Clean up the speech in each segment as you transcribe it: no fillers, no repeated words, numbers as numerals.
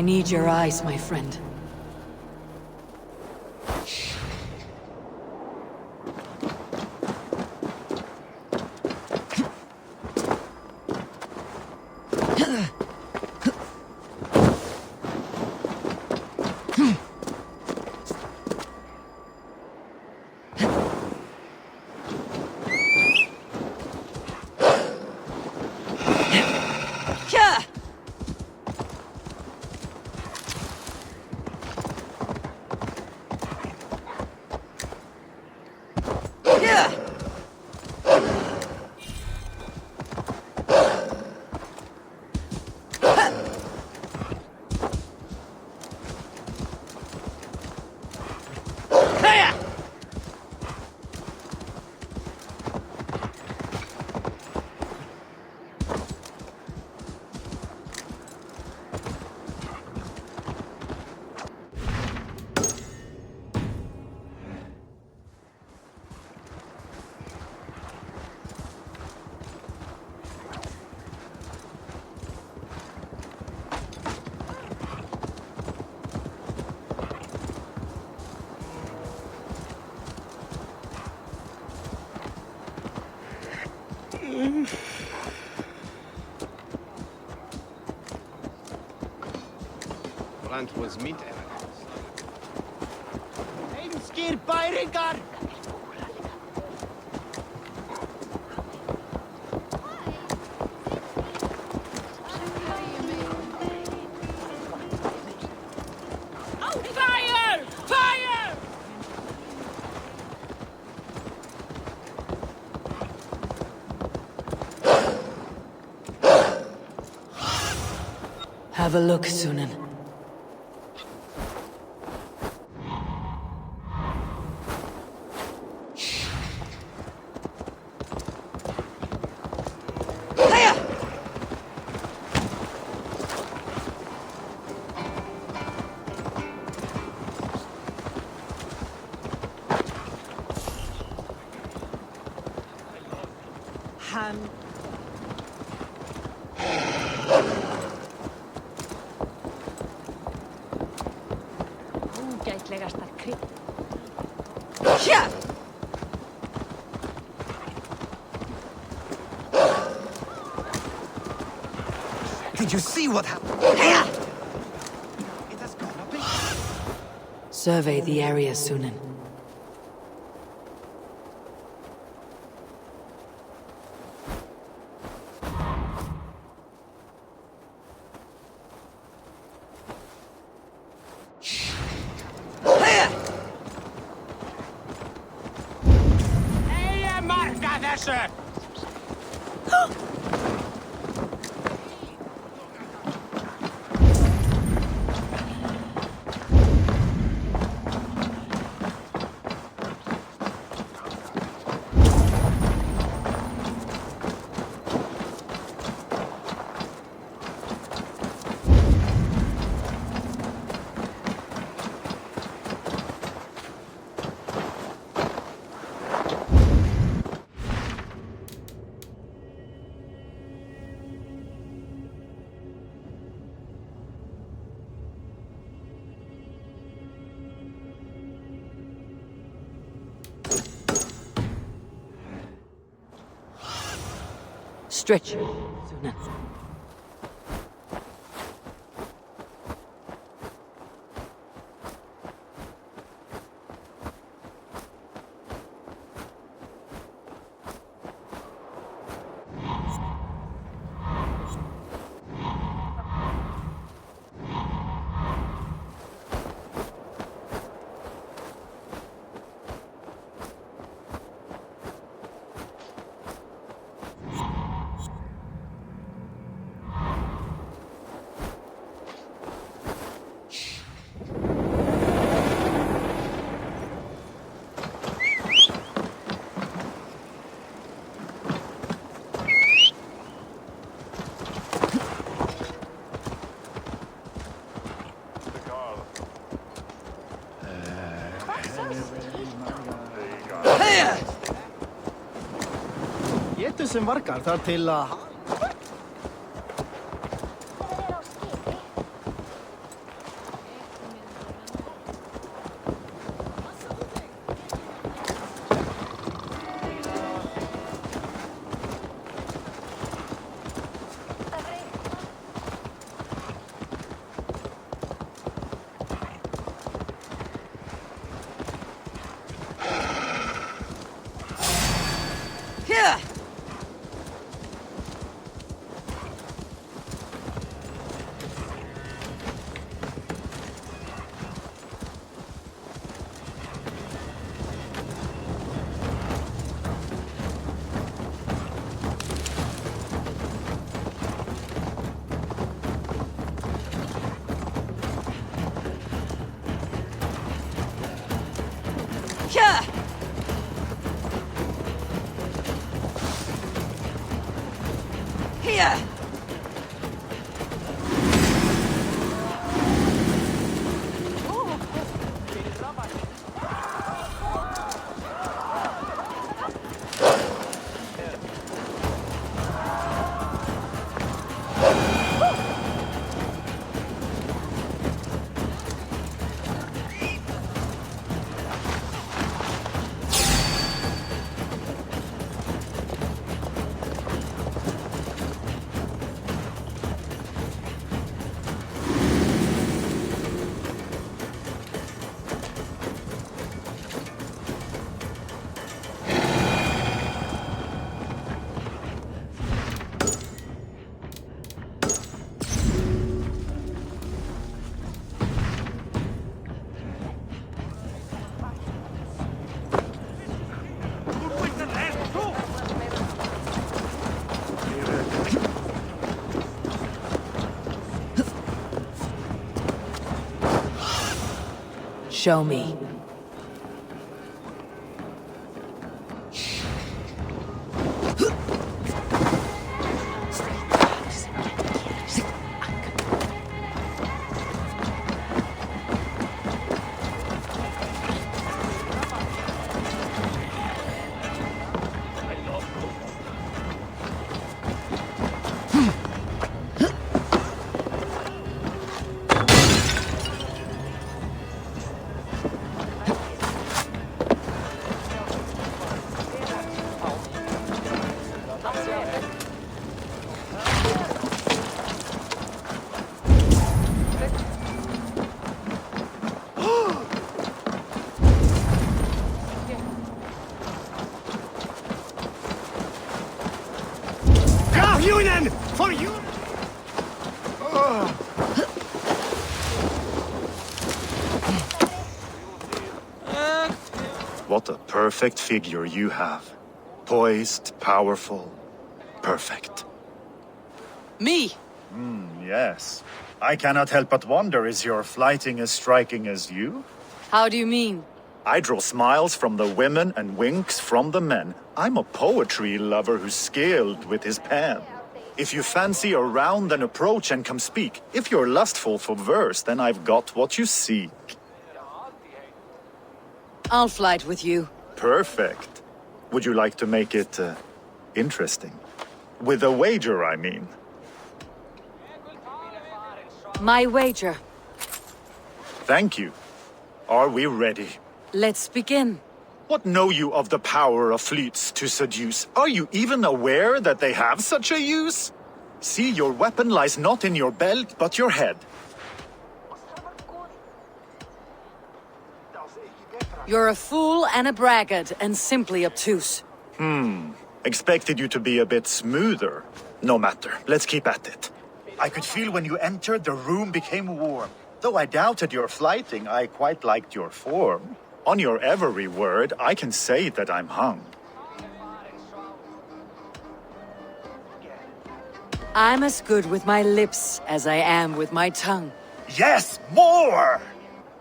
I need your eyes, my friend. Brand was meat. Einskir bæringar! Fire! Fire! Have a look, Sunan. Did you see what happened? It has gone up in... Survey the area, Sunan. Ei marka þessu! Stretch. Sunan. Getur sem vargar þar til að... Here! Show me. For you! What a perfect figure you have. Poised, powerful, perfect. Me! Yes. I cannot help but wonder, is your flighting as striking as you? How do you mean? I draw smiles from the women and winks from the men. I'm a poetry lover who's skilled with his pen. If you fancy a round, then approach and come speak. If you're lustful for verse, then I've got what you seek. I'll flight with you. Perfect. Would you like to make it, interesting? With a wager, I mean. My wager. Thank you. Are we ready? Let's begin. What know you of the power of fleets to seduce? Are you even aware that they have such a use? See, your weapon lies not in your belt, but your head. You're a fool and a braggart, and simply obtuse. Expected you to be a bit smoother. No matter, let's keep at it. I could feel when you entered, the room became warm. Though I doubted your flighting, I quite liked your form. On your every word, I can say that I'm hung. I'm as good with my lips as I am with my tongue. Yes, more!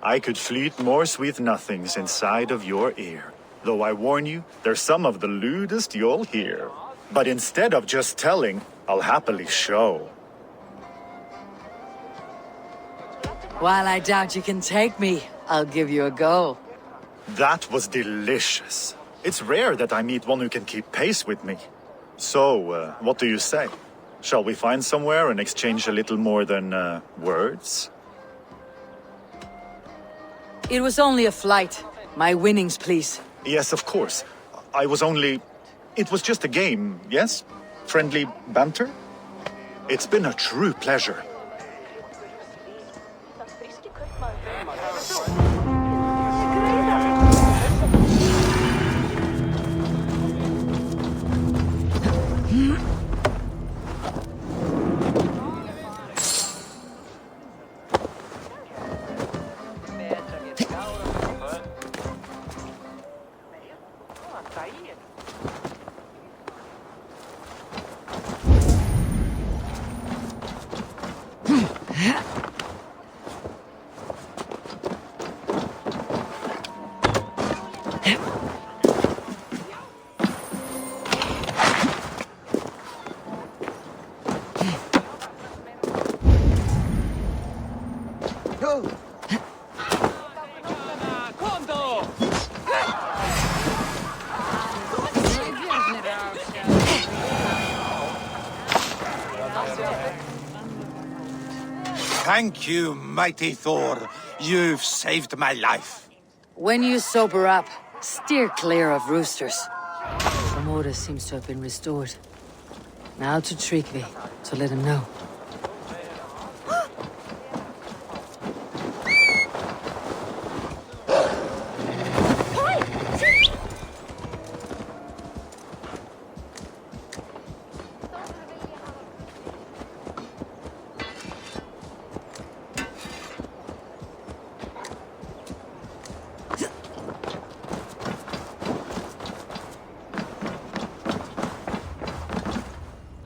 I could fleet more sweet nothings inside of your ear. Though I warn you, they're some of the lewdest you'll hear. But instead of just telling, I'll happily show. While I doubt you can take me, I'll give you a go. That was delicious. It's rare that I meet one who can keep pace with me. So, what do you say? Shall we find somewhere and exchange a little more than, words? It was only a flight. My winnings, please. Yes, of course. I was only... It was just a game, yes? Friendly banter? It's been a true pleasure. Thank you, mighty Thor. You've saved my life. When you sober up, steer clear of roosters. The order seems to have been restored. Now to Tryggvi, to let him know.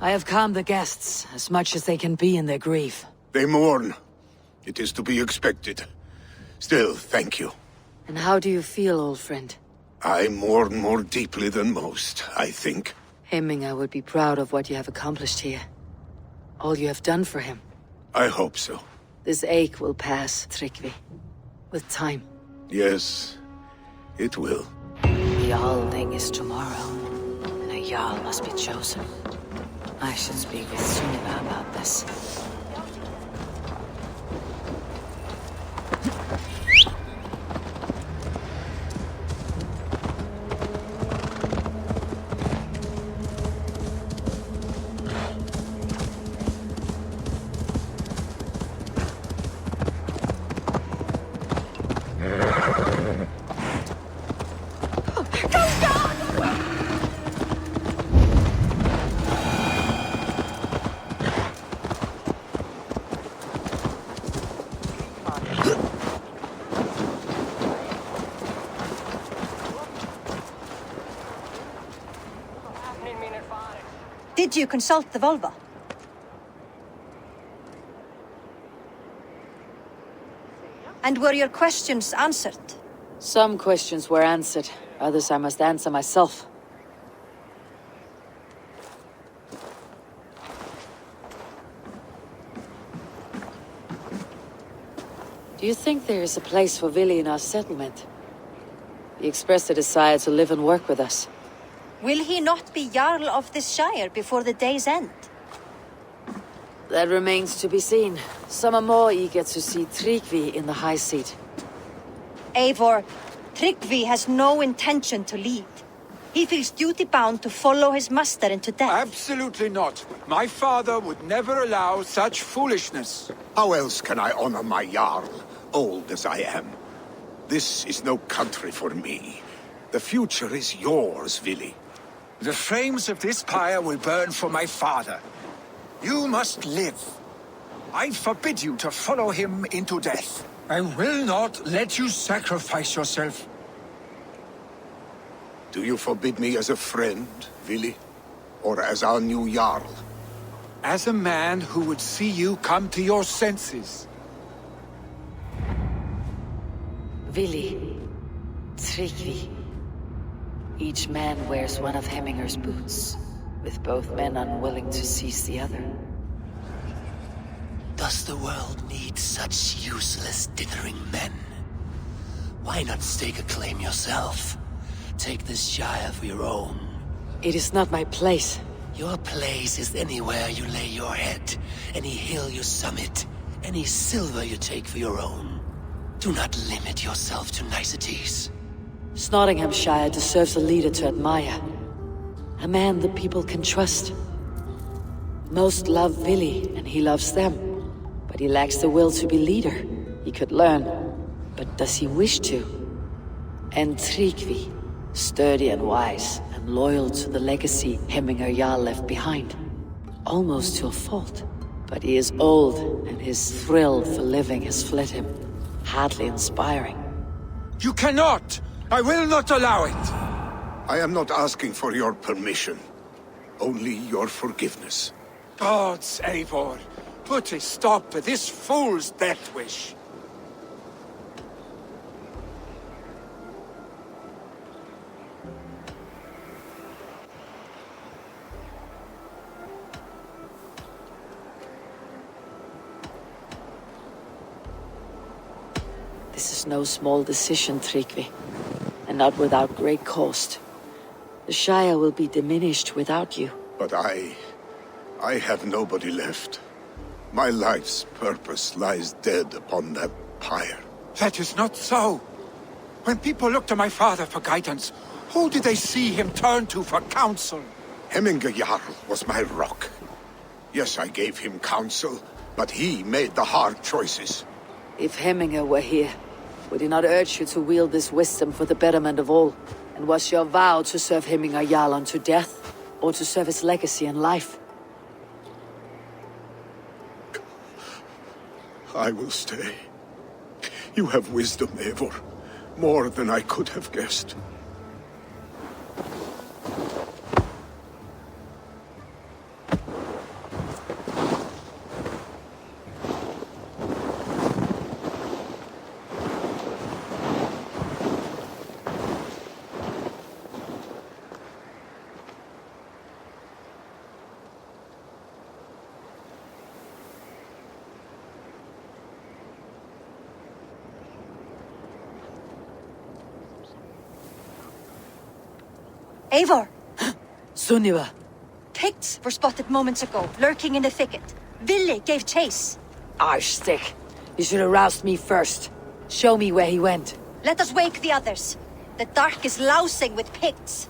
I have calmed the guests, as much as they can be in their grief. They mourn. It is to be expected. Still, thank you. And how do you feel, old friend? I mourn more deeply than most, I think. Hemming would be proud of what you have accomplished here. All you have done for him. I hope so. This ache will pass, Tryggvi. With time. Yes, it will. The Jarling is tomorrow, and a Jarl must be chosen. I should speak with Sunniva about this. Did you consult the Volva? And were your questions answered? Some questions were answered, others I must answer myself. Do you think there is a place for Vili in our settlement? He expressed a desire to live and work with us. Will he not be Jarl of this Shire before the day's end? That remains to be seen. Some are more eager to see Tryggvi in the high seat. Eivor, Tryggvi has no intention to lead. He feels duty-bound to follow his master into death. Absolutely not. My father would never allow such foolishness. How else can I honor my Jarl, old as I am? This is no country for me. The future is yours, Vili. The flames of this pyre will burn for my father. You must live. I forbid you to follow him into death. I will not let you sacrifice yourself. Do you forbid me as a friend, Vili? Or as our new Jarl? As a man who would see you come to your senses. Vili, Tryggvi. Each man wears one of Hemminger's boots, with both men unwilling to seize the other. Does the world need such useless dithering men? Why not stake a claim yourself? Take this Shire for your own. It is not my place. Your place is anywhere you lay your head, any hill you summit, any silver you take for your own. Do not limit yourself to niceties. Nottinghamshire deserves a leader to admire. A man the people can trust. Most love Vili, and he loves them. But he lacks the will to be leader. He could learn, but does he wish to? And Tryggvi, sturdy and wise, and loyal to the legacy Hemminger Jarl left behind. Almost to a fault. But he is old, and his thrill for living has fled him. Hardly inspiring. You cannot! I will not allow it! I am not asking for your permission. Only your forgiveness. Gods, Eivor, put a stop to this fool's death wish. This is no small decision, Tryggvi. And not without great cost. The Shire will be diminished without you. But I have nobody left. My life's purpose lies dead upon that pyre. That is not so. When people look to my father for guidance, who did they see him turn to for counsel? Hemminger Jarl was my rock. Yes, I gave him counsel, but he made the hard choices. If Hemminger were here, would he not urge you to wield this wisdom for the betterment of all? And was your vow to serve Hemminger Jarl unto death, or to serve his legacy in life? I will stay. You have wisdom, Eivor. More than I could have guessed. Eivor! Sunniva! Picts were spotted moments ago, lurking in the thicket. Vili gave chase. Arshstick! You should have roused me first. Show me where he went. Let us wake the others. The dark is lousing with Picts.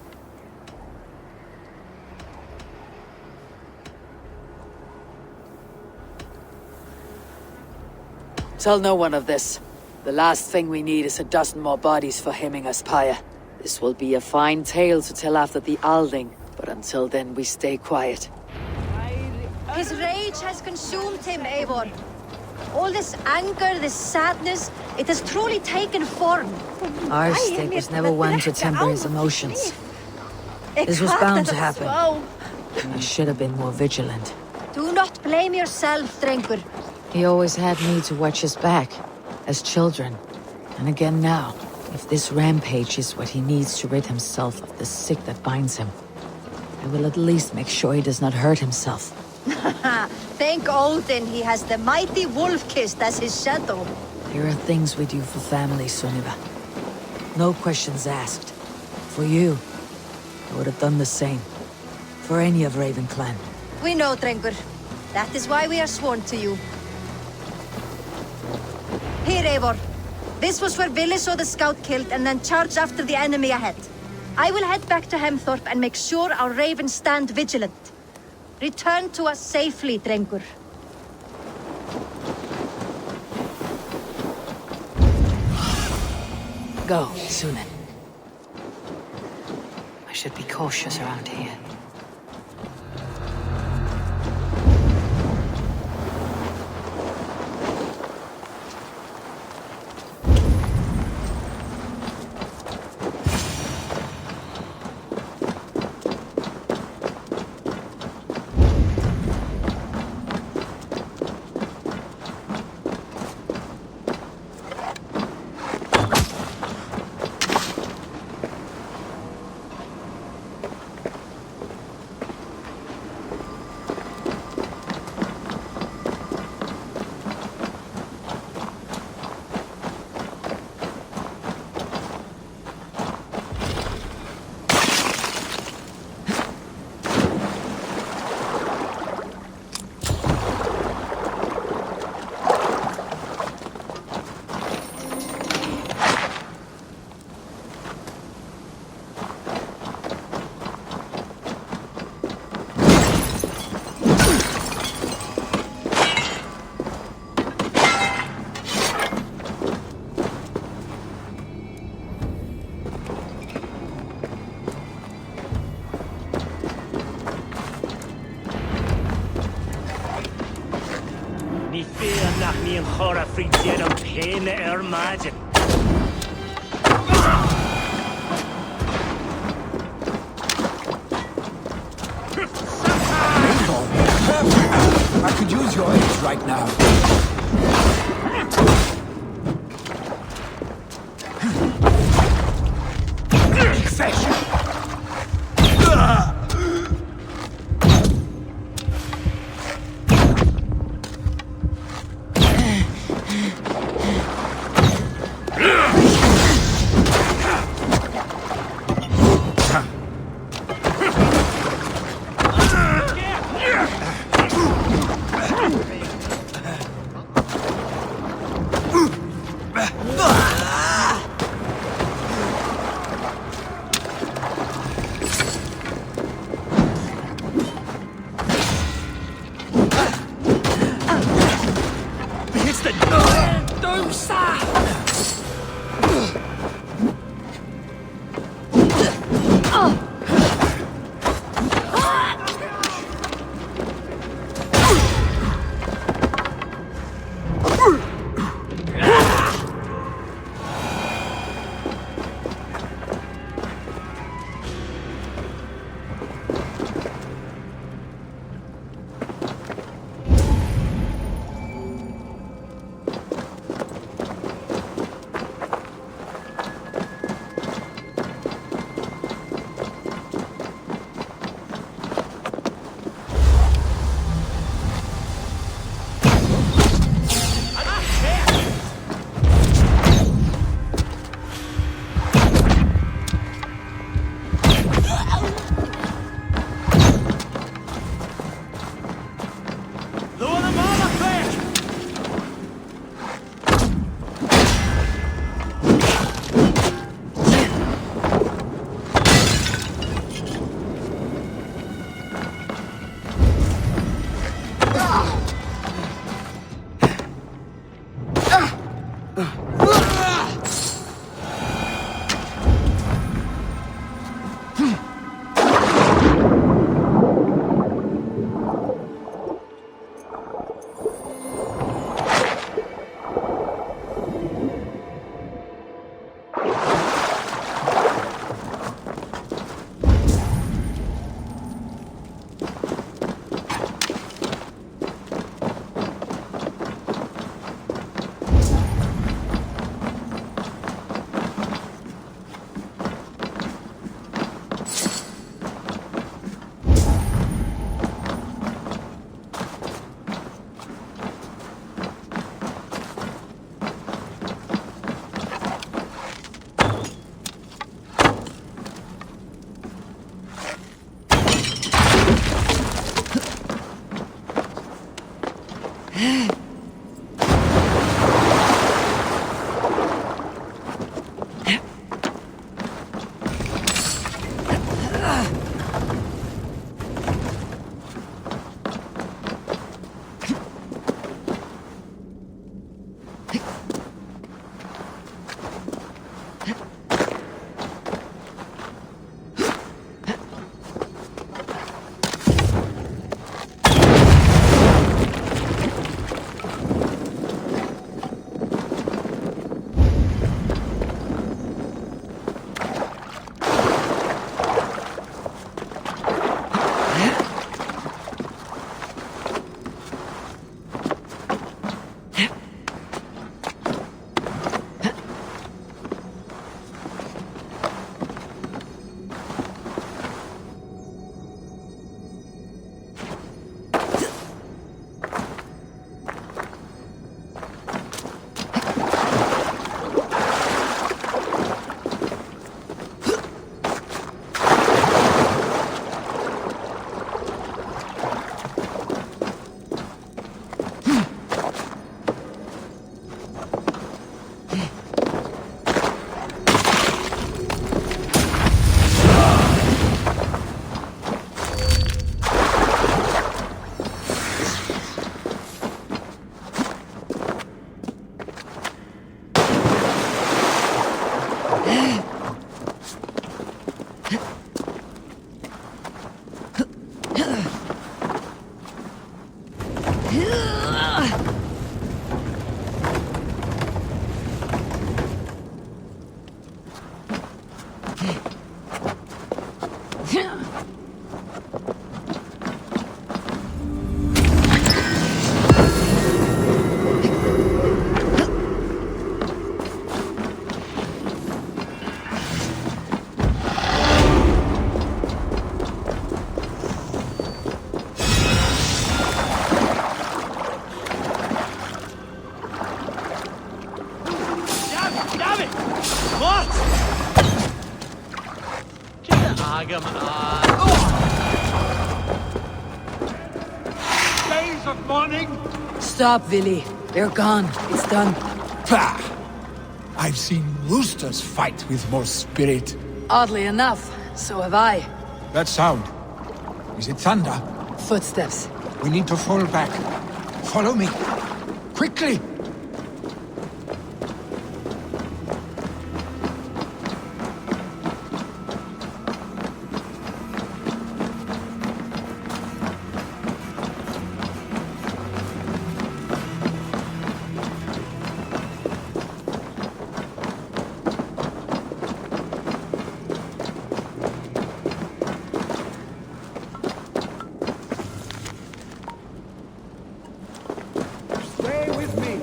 Tell no one of this. The last thing we need is a dozen more bodies for Hemminger's pyre. This will be a fine tale to tell after the Alding, but until then we stay quiet. His rage has consumed him, Eivor. All this anger, this sadness, it has truly taken form. Arshstick was never one to temper his emotions. This was bound to happen. I should have been more vigilant. Do not blame yourself, Drengur. He always had me to watch his back, as children. And again now, if this rampage is what he needs to rid himself of the sick that binds him, I will at least make sure he does not hurt himself. Thank Odin he has the mighty Wolf-Kissed as his shadow. There are things we do for family, Sunniva. No questions asked. For you, I would have done the same. For any of Raven Clan. We know, Drengur. That is why we are sworn to you. Here, Eivor. This was where Vili saw the scout killed and then charged after the enemy ahead. I will head back to Hemthorpe and make sure our ravens stand vigilant. Return to us safely, Drengur. Go, Sunan. I should be cautious around here. Ní fér nach níon chora frí déad an péine maidin. I could use your aid right now. Big fish! Days of mourning? Stop, Willy. They're gone. It's done. Pah! I've seen roosters fight with more spirit. Oddly enough, so have I. That sound. Is it thunder? Footsteps. We need to fall back. Follow me. Quickly! Stay with me.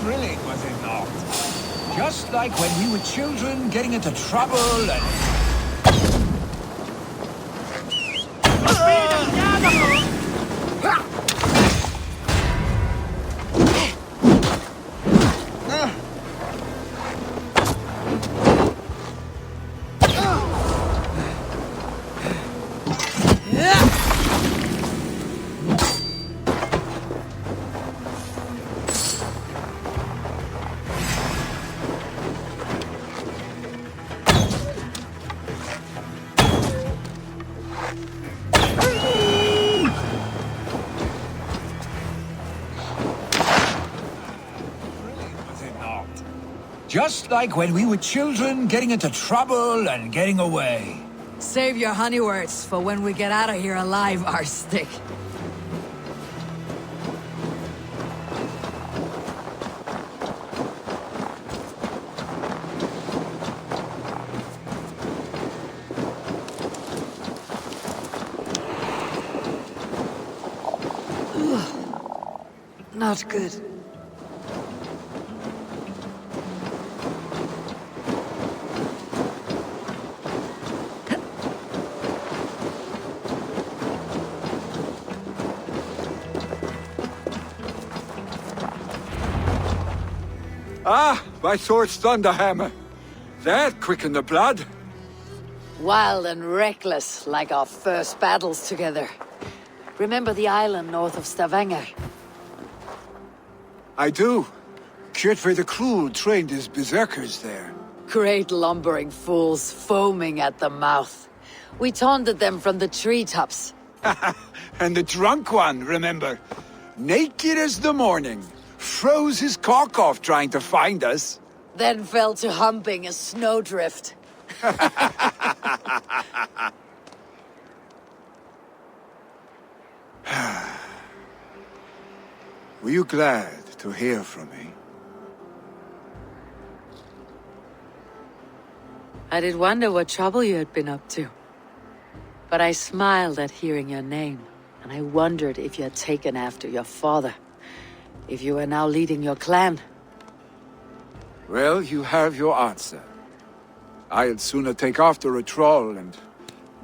Thrilling, was it not? Just like when we were children getting into trouble and... Just like when we were children getting into trouble and getting away. Save your honey words for when we get out of here alive, our stick. Not good. Ah, my sword's thunderhammer. That quickened the blood. Wild and reckless, like our first battles together. Remember the island north of Stavanger? I do. Kjotve the Cruel trained his berserkers there. Great lumbering fools, foaming at the mouth. We taunted them from the treetops. And the drunk one, remember? Naked as the morning. Froze his cock off trying to find us. Then fell to humping a snowdrift. Were you glad to hear from me? I did wonder what trouble you had been up to. But I smiled at hearing your name, and I wondered if you had taken after your father. If you were now leading your clan. Well, you have your answer. I'd sooner take after a troll and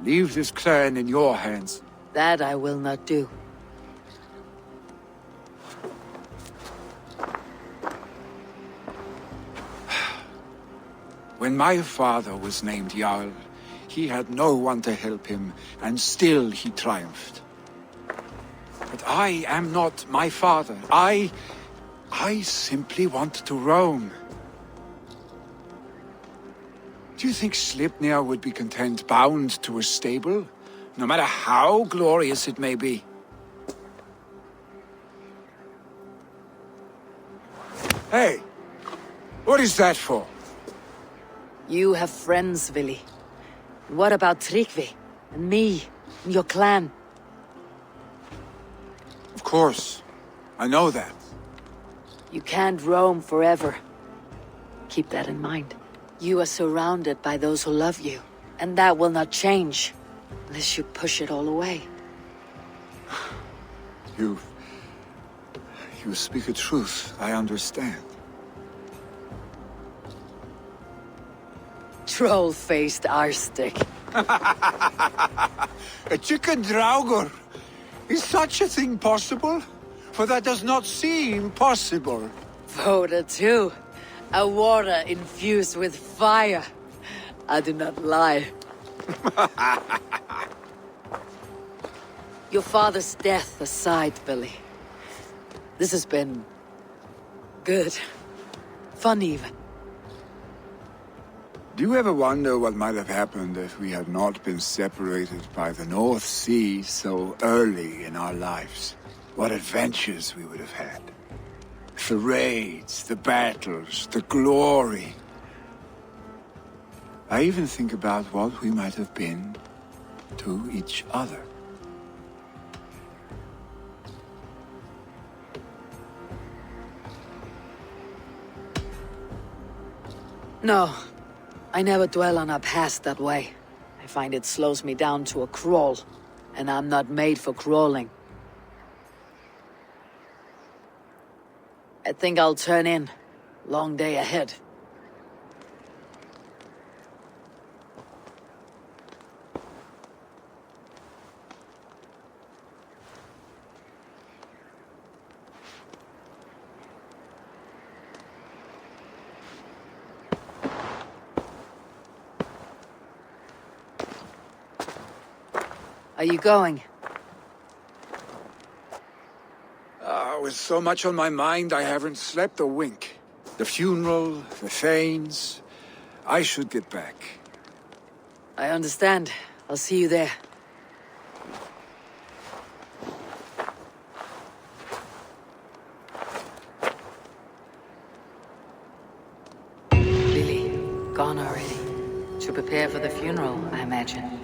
leave this clan in your hands. That I will not do. When my father was named Jarl, he had no one to help him, and still he triumphed. But I am not my father. I simply want to roam. Do you think Sleipnir would be content bound to a stable, no matter how glorious it may be? Hey! What is that for? You have friends, Vili. What about Tryggvi? And me? And your clan? Of course. I know that. You can't roam forever. Keep that in mind. You are surrounded by those who love you. And that will not change. Unless you push it all away. You speak a truth. I understand. Troll-faced arstick. A chicken draugr! Is such a thing possible? For that does not seem possible. Voda too. A water infused with fire. I do not lie. Your father's death aside, Billy. This has been... good. Fun even. Do you ever wonder what might have happened if we had not been separated by the North Sea so early in our lives? What adventures we would have had. The raids, the battles, the glory. I even think about what we might have been to each other. No. I never dwell on our past that way. I find it slows me down to a crawl. And I'm not made for crawling. I think I'll turn in. Long day ahead. Are you going? With so much on my mind, I haven't slept a wink. The funeral, the Thanes. I should get back. I understand. I'll see you there. Billy, gone already. To prepare for the funeral, I imagine.